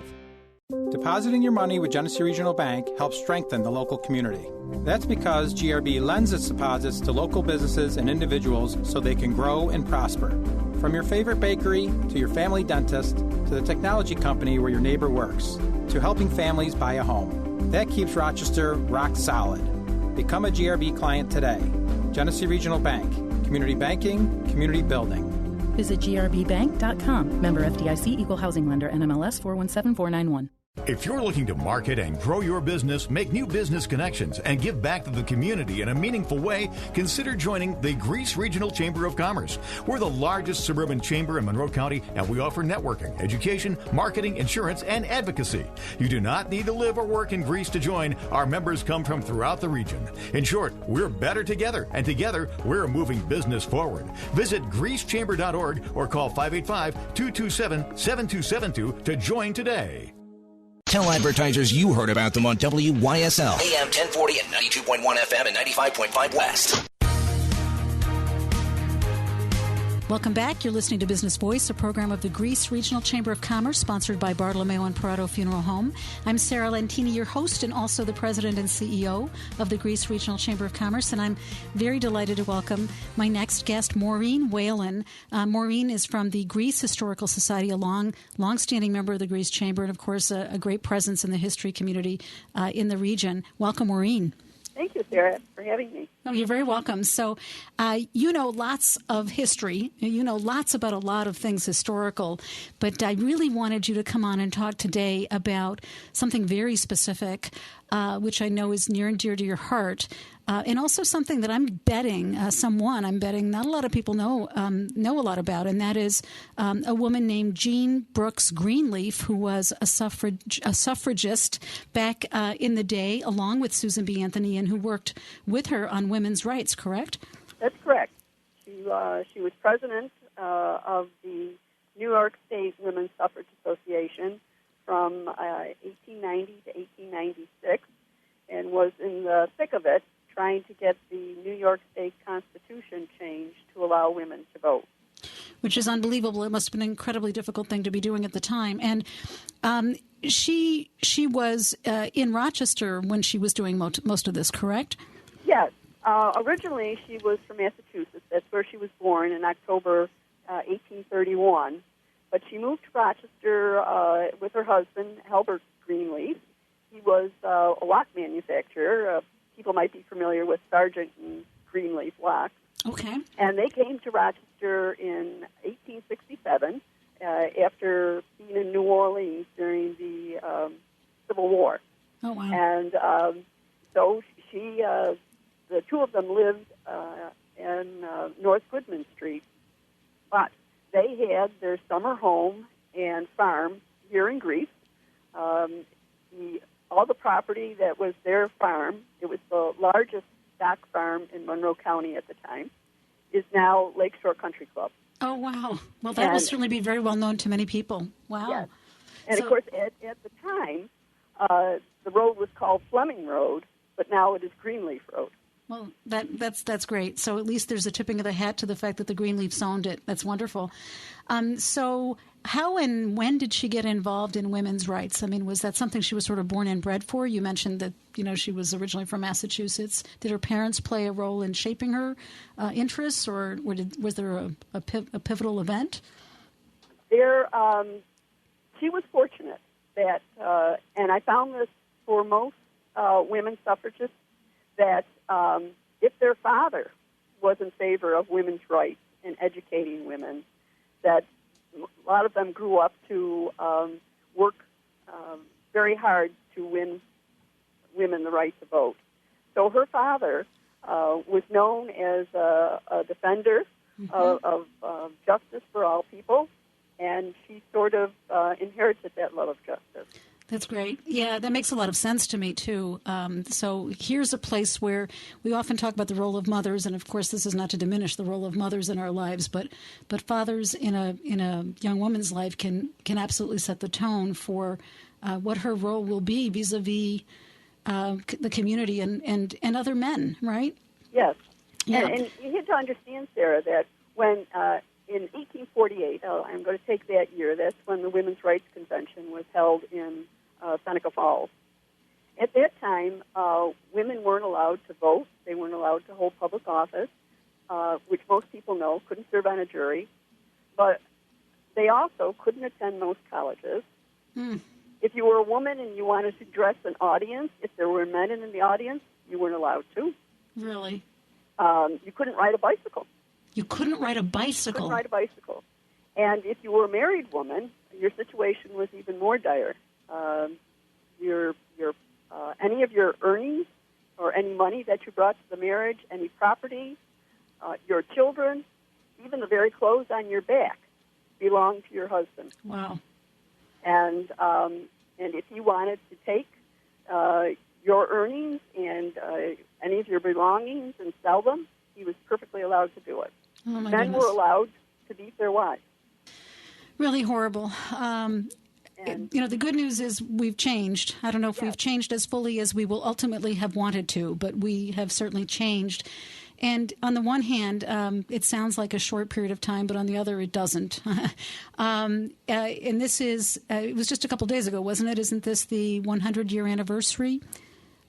Depositing your money with Genesee Regional Bank helps strengthen the local community. That's because GRB lends its deposits to local businesses and individuals so they can grow and prosper. From your favorite bakery to your family dentist to the technology company where your neighbor works, to helping families buy a home. That keeps Rochester rock solid. Become a GRB client today. Genesee Regional Bank. Community banking, community building. Visit grbbank.com. Member FDIC, Equal Housing Lender, NMLS 417491. If you're looking to market and grow your business, make new business connections, and give back to the community in a meaningful way, consider joining the Grease Regional Chamber of Commerce. We're the largest suburban chamber in Monroe County, and we offer networking, education, marketing, insurance, and advocacy. You do not need to live or work in Grease to join. Our members come from throughout the region. In short, we're better together, and together, we're moving business forward. Visit greasechamber.org or call 585-227-7272 to join today. Tell advertisers you heard about them on WYSL, AM 1040 and 92.1 FM and 95.5 West. Welcome back. You're listening to Business Voice, a program of the Grease Regional Chamber of Commerce, sponsored by Bartolomeo and Perotto Funeral Home. I'm Sarah Lentini, your host, and also the president and CEO of the Grease Regional Chamber of Commerce. And I'm very delighted to welcome my next guest, Maureen Whalen. Maureen is from the Grease Historical Society, a long-standing member of the Grease Chamber, and, of course, a great presence in the history community in the region. Welcome, Maureen. Thank you, Sarah, for having me. Oh, you're very welcome. So, you know lots of history. You know lots about a lot of things historical. But I really wanted you to come on and talk today about something very specific, which I know is near and dear to your heart, and also something that I'm betting not a lot of people know a lot about, and that is a woman named Jean Brooks Greenleaf, who was a suffragist back in the day, along with Susan B. Anthony, and who worked with her on women's rights, correct? That's correct. She was president of the New York State Women's Suffrage Association from 1890 to 1896, and was in the thick of it, trying to get the New York State Constitution changed to allow women to vote. Which is unbelievable. It must have been an incredibly difficult thing to be doing at the time. And she was in Rochester when she was doing most of this, correct? Yes. Originally, she was from Massachusetts. That's where she was born in October 1831. But she moved to Rochester with her husband, Albert Greenleaf. He was a lock manufacturer. People might be familiar with Sargent and Greenleaf locks. Okay. And they came to Rochester in 1867 after being in New Orleans during the Civil War. Oh, wow. And so the two of them lived in North Goodman Street. But they had their summer home and farm here in Greece. All the property that was their farm, it was the largest stock farm in Monroe County at the time, is now Lakeshore Country Club. Oh, wow. Well, that will certainly be very well known to many people. Wow. Yes. And, of course, at the time, the road was called Fleming Road, but now it is Greenleaf Road. Well, that's great. So at least there's a tipping of the hat to the fact that the Greenleafs owned it. That's wonderful. So how and when did she get involved in women's rights? I mean, was that something she was sort of born and bred for? You mentioned that, she was originally from Massachusetts. Did her parents play a role in shaping her interests, or was there a pivotal event? She was fortunate that, and I found this for most women suffragists, that if their father was in favor of women's rights and educating women, that a lot of them grew up to work very hard to win women the right to vote. So her father was known as a defender of justice for all people, and she sort of inherited that love of justice. That's great. Yeah, that makes a lot of sense to me, too. So here's a place where we often talk about the role of mothers, and of course this is not to diminish the role of mothers in our lives, but fathers in a young woman's life can absolutely set the tone for what her role will be vis-a-vis the community and other men, right? Yes. Yeah. And you have to understand, Sarah, that when in 1848, I'm going to take that year, that's when the Women's Rights Convention was held in Seneca Falls. At that time, women weren't allowed to vote. They weren't allowed to hold public office, which most people know, couldn't serve on a jury. But they also couldn't attend most colleges. If you were a woman and you wanted to address an audience, if there were men in the audience, you weren't allowed to. Really? You couldn't ride a bicycle. You couldn't ride a bicycle? Couldn't ride a bicycle. And if you were a married woman, your situation was even more dire. Any of your earnings or any money that you brought to the marriage, any property, your children, even the very clothes on your back belonged to your husband. Wow. And if he wanted to take your earnings and any of your belongings and sell them, he was perfectly allowed to do it. Oh, my Men goodness. were allowed to beat their wives. Really horrible. The good news is we've changed. I don't know if we've changed as fully as we will ultimately have wanted to, but we have certainly changed. And on the one hand, it sounds like a short period of time, but on the other, it doesn't. And this is, it was just a couple days ago, wasn't it? Isn't this the 100-year anniversary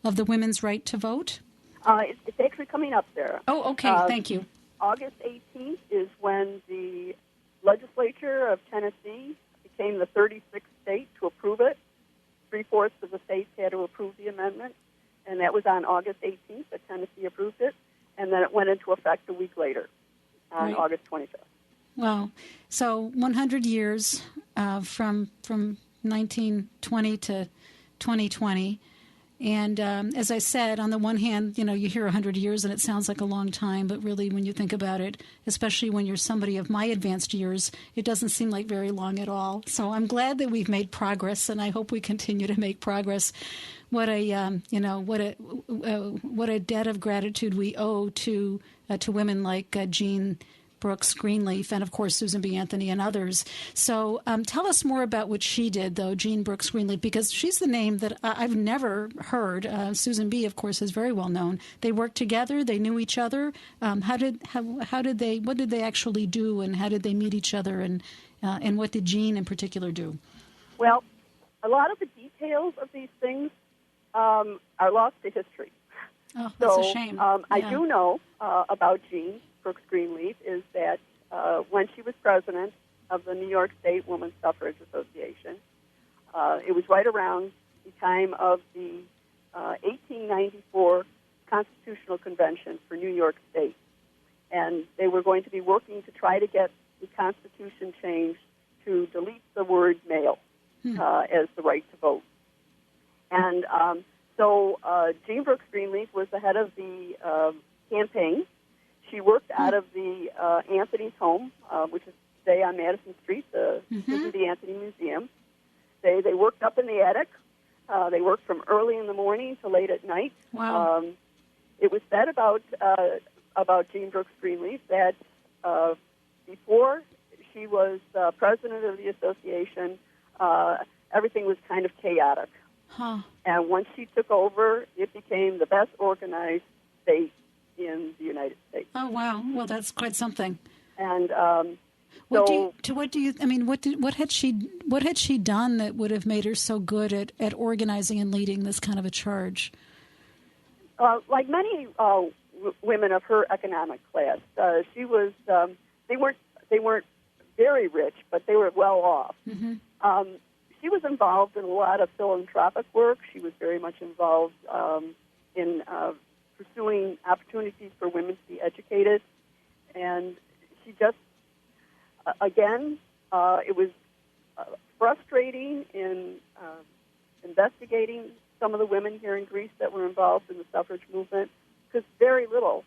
of the women's right to vote? It's actually coming up, Sarah. Oh, okay. Thank you. August 18th is when the legislature of Tennessee became the 36th state to approve it. 3/4 of the states had to approve the amendment, and that was on August 18th that Tennessee approved it, and then it went into effect a week later on August 25th. Wow. So 100 years from 1920 to 2020. And as I said, on the one hand, you hear 100 years and it sounds like a long time, but really when you think about it, especially when you're somebody of my advanced years, it doesn't seem like very long at all. So I'm glad that we've made progress, and I hope we continue to make progress. What a debt of gratitude we owe to women like Jean Brooks Greenleaf, and of course Susan B. Anthony and others. So tell us more about what she did, though, Jean Brooks Greenleaf, because she's the name that I've never heard. Susan B., of course, is very well known. They worked together. They knew each other. What did they actually do, and how did they meet each other, and what did Jean in particular do? Well, a lot of the details of these things are lost to history. Oh, that's a shame. I do know about Jean Brooks Greenleaf is that when she was president of the New York State Women's Suffrage Association, it was right around the time of the 1894 Constitutional Convention for New York State. And they were going to be working to try to get the Constitution changed to delete the word male as the right to vote. And so Jean Brooks Greenleaf was the head of the campaign. She worked out of the Anthony's home, which is today on Madison Street, the Susan B. Anthony Museum. They worked up in the attic. They worked from early in the morning to late at night. Wow. It was said about Jean Brooks Greenleaf that before she was president of the association, everything was kind of chaotic. Huh. And once she took over, it became the best organized state in the United States. Oh, wow. Well, that's quite something. And what had she done that would have made her so good at organizing and leading this kind of a charge? Like many women of her economic class, she was. They weren't very rich, but they were well off. Mm-hmm. She was involved in a lot of philanthropic work. She was very much involved in pursuing opportunities for women to be educated, and she just, it was frustrating in investigating some of the women here in Greece that were involved in the suffrage movement, because very little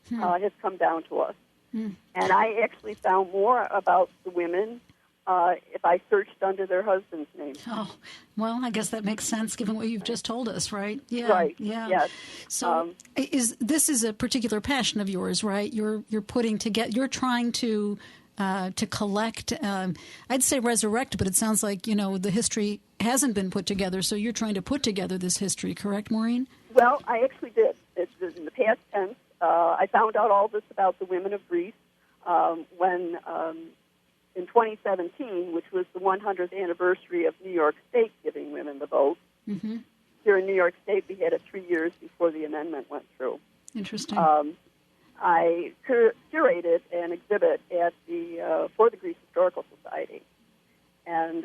has come down to us. And I actually found more about the women if I searched under their husband's name. Oh, well, I guess that makes sense given what you've just told us, right? Yeah. Right. Yeah. Yes. So, this is a particular passion of yours, right? You're putting together. You're trying to collect. I'd say resurrect, but it sounds like the history hasn't been put together. So you're trying to put together this history, correct, Maureen? Well, I actually did. It's in the past tense. I found out all this about the women of Greece when, in 2017, which was the 100th anniversary of New York State giving women the vote. Mm-hmm. Here in New York State, we had it 3 years before the amendment went through. Interesting. I curated an exhibit at for the Greece Historical Society, and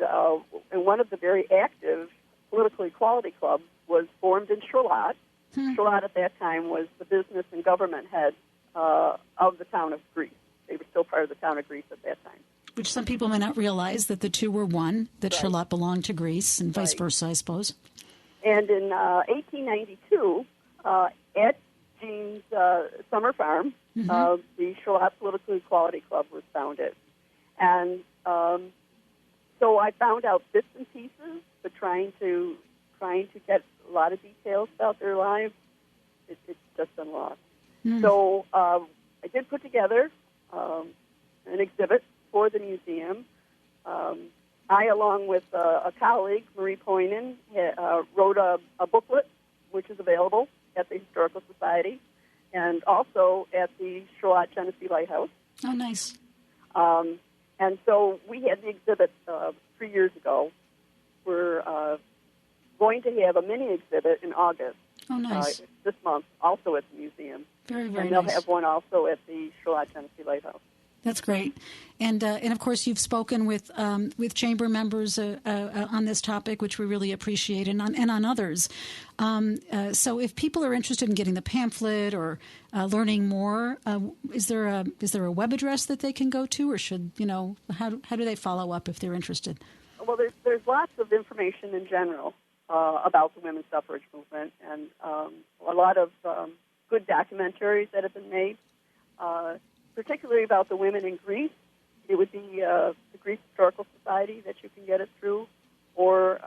one of the very active political equality clubs was formed in Charlotte. Charlotte at that time was the business and government head of the town of Greece. They were still part of the town of Greece at that time. Which some people may not realize that the two were one, that Right. Charlotte belonged to Greece and vice versa, I suppose. And in 1892, at Jean's summer farm, the Charlotte Political Equality Club was founded. And so I found out bits and pieces, but trying to get a lot of details about their lives, it's just been lost. So I did put together an exhibit for the museum. I, along with a colleague, Maureen Whalen, wrote a booklet, which is available at the Historical Society and also at the Charlotte Genesee Lighthouse. Oh, nice. And so we had the exhibit 3 years ago. We're going to have a mini exhibit in August. Oh, nice. This month, also at the museum. Very, very and they'll nice. have one also at the Charlotte Genesee Lighthouse. That's great, and of course you've spoken with chamber members on this topic, which we really appreciate, and on others. So, if people are interested in getting the pamphlet or learning more, is there a web address that they can go to, or should how do they follow up if they're interested? Well, there's lots of information in general about the women's suffrage movement, and a lot of good documentaries that have been made. Particularly about the women in Greece, it would be the Greece Historical Society that you can get it through, or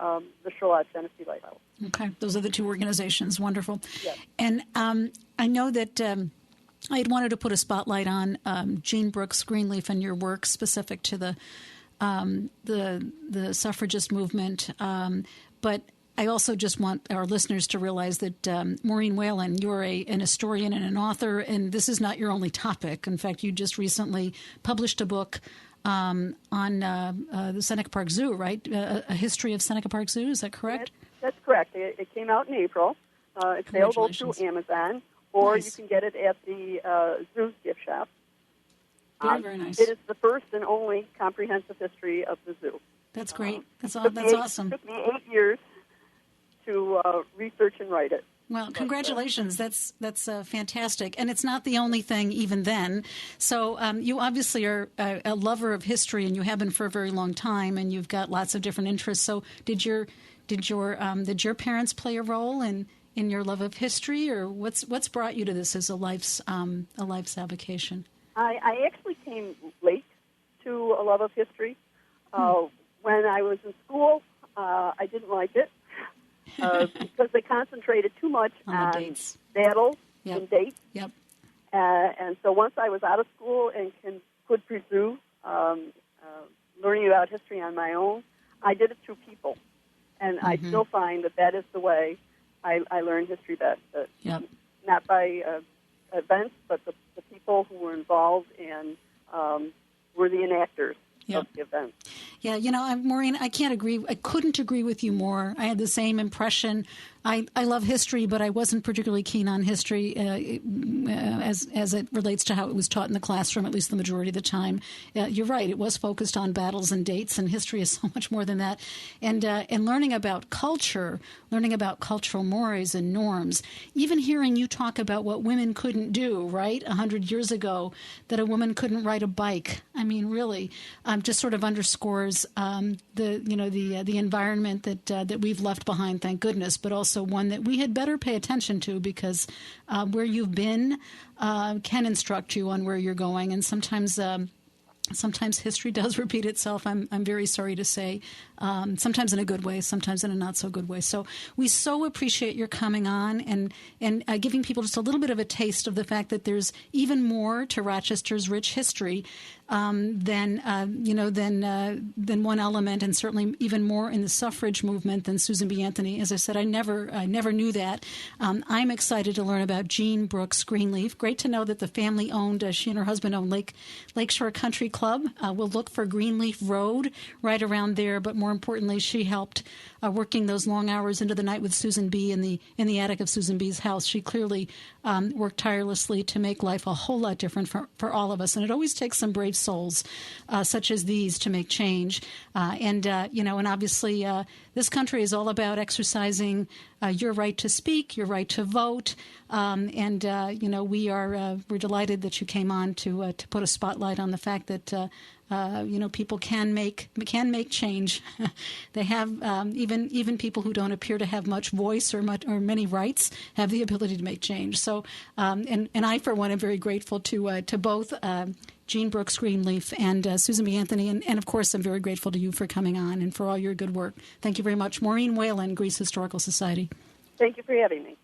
the Charlotte Genesee Lighthouse. Okay, those are the two organizations. Wonderful. Yes. And I know that I had wanted to put a spotlight on Jean Brooks Greenleaf and your work specific to the suffragist movement, but I also just want our listeners to realize that Maureen Whalen, you're an historian and an author, and this is not your only topic. In fact, you just recently published a book on the Seneca Park Zoo, right? A history of Seneca Park Zoo, is that correct? That's correct. It came out in April. It's available through Amazon, or you can get it at the zoo's gift shop. Very, very nice. It is the first and only comprehensive history of the zoo. That's great. That's awesome. It took me 8 years to research and write it. Well, congratulations. That's fantastic. And it's not the only thing even then. So you obviously are a lover of history, and you have been for a very long time, and you've got lots of different interests. So did your parents play a role in your love of history, or what's brought you to this as a life's avocation? I actually came late to a love of history. When I was in school, I didn't like it. Because they concentrated too much on dates. battles Yep. and dates. Yep. And so once I was out of school and could pursue learning about history on my own, I did it through people. And I still find that is the way I learn history best. Yep. Not by events, but the people who were involved and were the enactors of the event. Yeah, Maureen, I couldn't agree with you more. I had the same impression. I love history, but I wasn't particularly keen on history as it relates to how it was taught in the classroom, at least the majority of the time. You're right. It was focused on battles and dates, and history is so much more than that. And learning about culture, learning about cultural mores and norms, even hearing you talk about what women couldn't do, right, 100 years ago, that a woman couldn't ride a bike. I mean, really, just sort of underscores the environment that we've left behind, thank goodness, but also one that we had better pay attention to, because where you've been can instruct you on where you're going, and sometimes history does repeat itself. I'm very sorry to say, sometimes in a good way, sometimes in a not so good way. So we so appreciate your coming on and giving people just a little bit of a taste of the fact that there's even more to Rochester's rich history than one element, and certainly even more in the suffrage movement than Susan B. Anthony. As I said, I never knew that. I'm excited to learn about Jean Brooks Greenleaf. Great to know that the family owned, she and her husband owned Lakeshore Country Club. We'll look for Greenleaf Road right around there, but more importantly, she helped working those long hours into the night with Susan B. in the attic of Susan B.'s house. She clearly worked tirelessly to make life a whole lot different for all of us, and it always takes some brave souls such as these to make change. And obviously this country is all about exercising your right to speak, your right to vote, we're delighted that you came on to put a spotlight on the fact that people can make change. They have even people who don't appear to have much voice or many rights have the ability to make change. So, and I for one am very grateful to both Jean Brooks Greenleaf and Susan B. Anthony, and of course I'm very grateful to you for coming on and for all your good work. Thank you very much, Maureen Whalen, Greece Historical Society. Thank you for having me.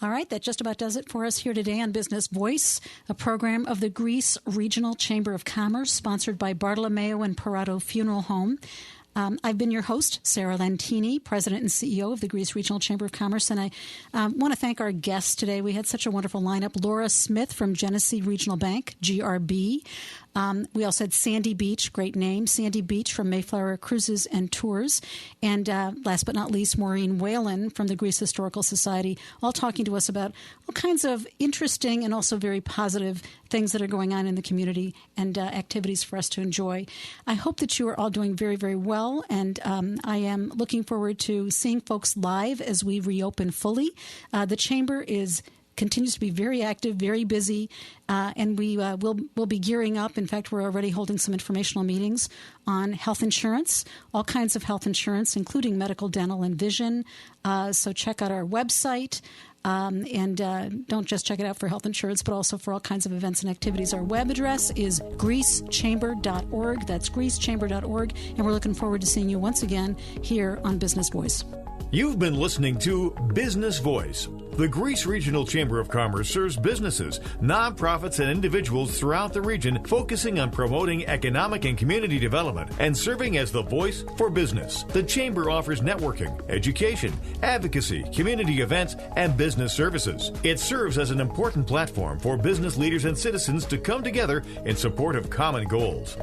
All right, that just about does it for us here today on Business Voice, a program of the Greece Regional Chamber of Commerce, sponsored by Bartolomeo and Perotto Funeral Home. I've been your host, Sarah Lentini, President and CEO of the Greece Regional Chamber of Commerce, and I want to thank our guests today. We had such a wonderful lineup. Laura Smith from Genesee Regional Bank, GRB. We also had Sandy Beach, great name, Sandy Beach from Mayflower Cruises and Tours. And last but not least, Maureen Whalen from the Greece Historical Society, all talking to us about all kinds of interesting and also very positive things that are going on in the community and activities for us to enjoy. I hope that you are all doing very, very well, and I am looking forward to seeing folks live as we reopen fully. The Chamber continues to be very active, very busy, and we'll be gearing up. In fact, we're already holding some informational meetings on health insurance, all kinds of health insurance, including medical, dental, and vision. So check out our website. And don't just check it out for health insurance, but also for all kinds of events and activities. Our web address is greecechamber.org. That's greecechamber.org. And we're looking forward to seeing you once again here on Business Voice. You've been listening to Business Voice. The Greece Regional Chamber of Commerce serves businesses, nonprofits, and individuals throughout the region, focusing on promoting economic and community development and serving as the voice for business. The Chamber offers networking, education, advocacy, community events, and business services. It serves as an important platform for business leaders and citizens to come together in support of common goals.